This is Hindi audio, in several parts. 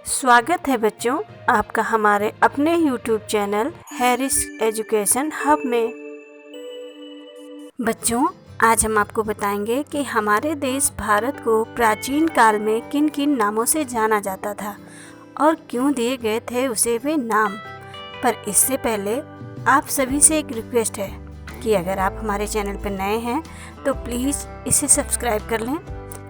स्वागत है बच्चों आपका हमारे अपने YouTube channel Harris education hub में। बच्चों आज हम आपको बताएंगे कि हमारे देश भारत को प्राचीन काल में किन किन नामों से जाना जाता था और क्यों दिए गए थे उसे वे नाम। पर इससे पहले आप सभी से एक रिक्वेस्ट है कि अगर आप हमारे चैनल पर नए हैं तो प्लीज़ इसे सब्सक्राइब कर लें,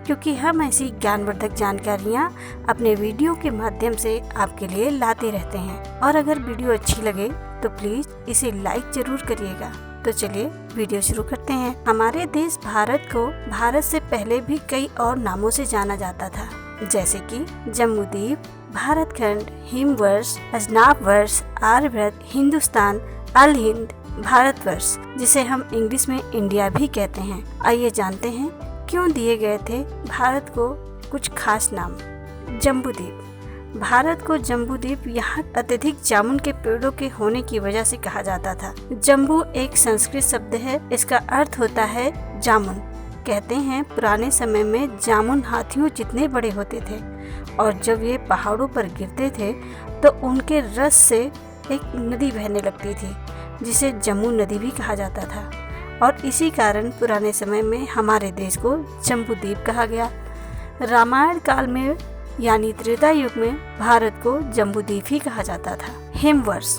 क्योंकि हम ऐसी ज्ञानवर्धक जानकारियाँ अपने वीडियो के माध्यम से आपके लिए लाते रहते हैं। और अगर वीडियो अच्छी लगे तो प्लीज़ इसे लाइक ज़रूर करिएगा। तो चलिए वीडियो शुरू करते हैं। हमारे देश भारत को भारत से पहले भी कई और नामों से जाना जाता था, जैसे कि जम्बूद्वीप, भारतखंड, हिमवर्ष, अजनाबवर्ष, आर्यव्रत, हिंदुस्तान, अल हिंद, भारतवर्ष, जिसे हम इंग्लिश में इंडिया भी कहते हैं। आइए जानते हैं क्यों दिए गए थे भारत को कुछ खास नाम। जम्बूद्वीप। भारत को जम्बूद्वीप यहाँ अत्यधिक जामुन के पेड़ों के होने की वजह से कहा जाता था। जम्बू एक संस्कृत शब्द है, इसका अर्थ होता है जामुन। कहते हैं पुराने समय में जामुन हाथियों जितने बड़े होते थे और जब ये पहाड़ों पर गिरते थे तो उनके रस से एक नदी बहने लगती थी, जिसे जम्मू नदी भी कहा जाता था। और इसी कारण पुराने समय में हमारे देश को जम्बूद्वीप कहा गया। रामायण काल में यानी त्रेता युग में भारत को जम्बूद्वीप ही कहा जाता था। हिमवर्ष।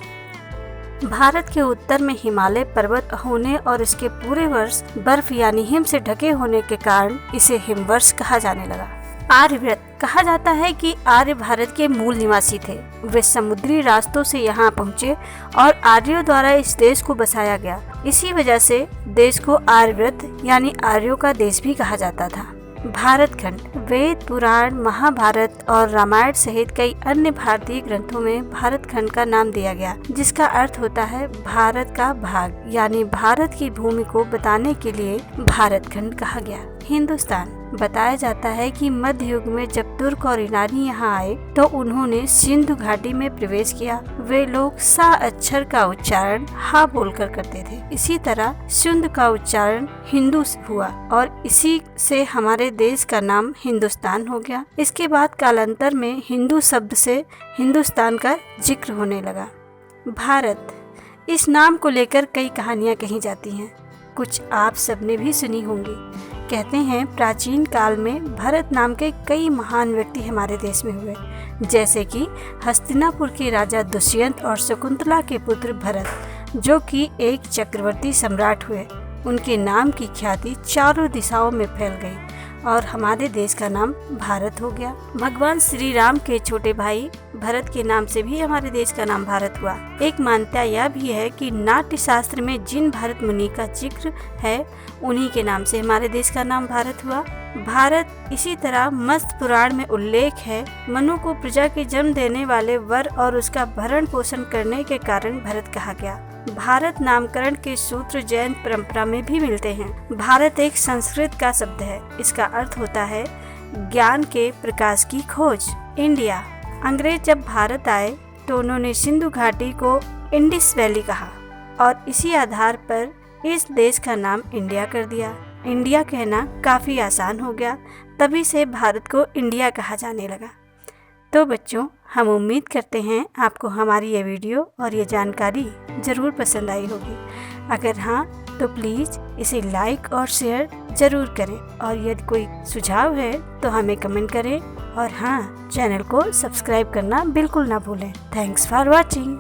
भारत के उत्तर में हिमालय पर्वत होने और इसके पूरे वर्ष बर्फ यानी हिम से ढके होने के कारण इसे हिमवर्ष कहा जाने लगा। आर्यव्रत। कहा जाता है कि आर्य भारत के मूल निवासी थे। वे समुद्री रास्तों से यहाँ पहुँचे और आर्यों द्वारा इस देश को बसाया गया। इसी वजह से देश को आर्यव्रत यानी आर्यों का देश भी कहा जाता था। भारतखंड। वेद, पुराण, महाभारत और रामायण सहित कई अन्य भारतीय ग्रंथों में भारतखंड का नाम दिया गया, जिसका अर्थ होता है भारत का भाग, यानी भारत की भूमि को बताने के लिए भारतखंड कहा गया। हिंदुस्तान। बताया जाता है कि मध्य युग में जब तुर्क और ईरानी यहाँ आए तो उन्होंने सिंधु घाटी में प्रवेश किया। वे लोग सा अक्षर का उच्चारण हा बोलकर करते थे। इसी तरह सिंधु का उच्चारण हिंदू हुआ और इसी से हमारे देश का नाम हिंदुस्तान हो गया। इसके बाद कालांतर में हिंदू शब्द से हिंदुस्तान का जिक्र होने लगा। भारत। इस नाम को लेकर कई कहानियाँ कही जाती हैं, कुछ आप सबने भी सुनी होंगी। कहते हैं प्राचीन काल में भरत नाम के कई महान व्यक्ति हमारे देश में हुए, जैसे कि हस्तिनापुर के राजा दुष्यंत और शकुंतला के पुत्र भरत, जो कि एक चक्रवर्ती सम्राट हुए। उनके नाम की ख्याति चारों दिशाओं में फैल गई और हमारे देश का नाम भारत हो गया। भगवान श्री राम के छोटे भाई भरत के नाम से भी हमारे देश का नाम भारत हुआ। एक मान्यता यह भी है कि नाट्य शास्त्र में जिन भारत मुनि का जिक्र है उन्हीं के नाम से हमारे देश का नाम भारत हुआ। भारत। इसी तरह मत्स्य पुराण में उल्लेख है, मनु को प्रजा के जन्म देने वाले वर और उसका भरण पोषण करने के कारण भरत कहा गया। भारत नामकरण के सूत्र जैन परंपरा में भी मिलते हैं। भारत एक संस्कृत का शब्द है, इसका अर्थ होता है ज्ञान के प्रकाश की खोज। इंडिया। अंग्रेज जब भारत आए तो उन्होंने सिंधु घाटी को इंडिस वैली कहा और इसी आधार पर इस देश का नाम इंडिया कर दिया। इंडिया कहना काफ़ी आसान हो गया, तभी से भारत को इंडिया कहा जाने लगा। तो बच्चों हम उम्मीद करते हैं आपको हमारी ये वीडियो और ये जानकारी ज़रूर पसंद आई होगी। अगर हाँ तो प्लीज़ इसे लाइक और शेयर ज़रूर करें और यदि कोई सुझाव है तो हमें कमेंट करें और हाँ चैनल को सब्सक्राइब करना बिल्कुल ना भूलें। Thanks for watching.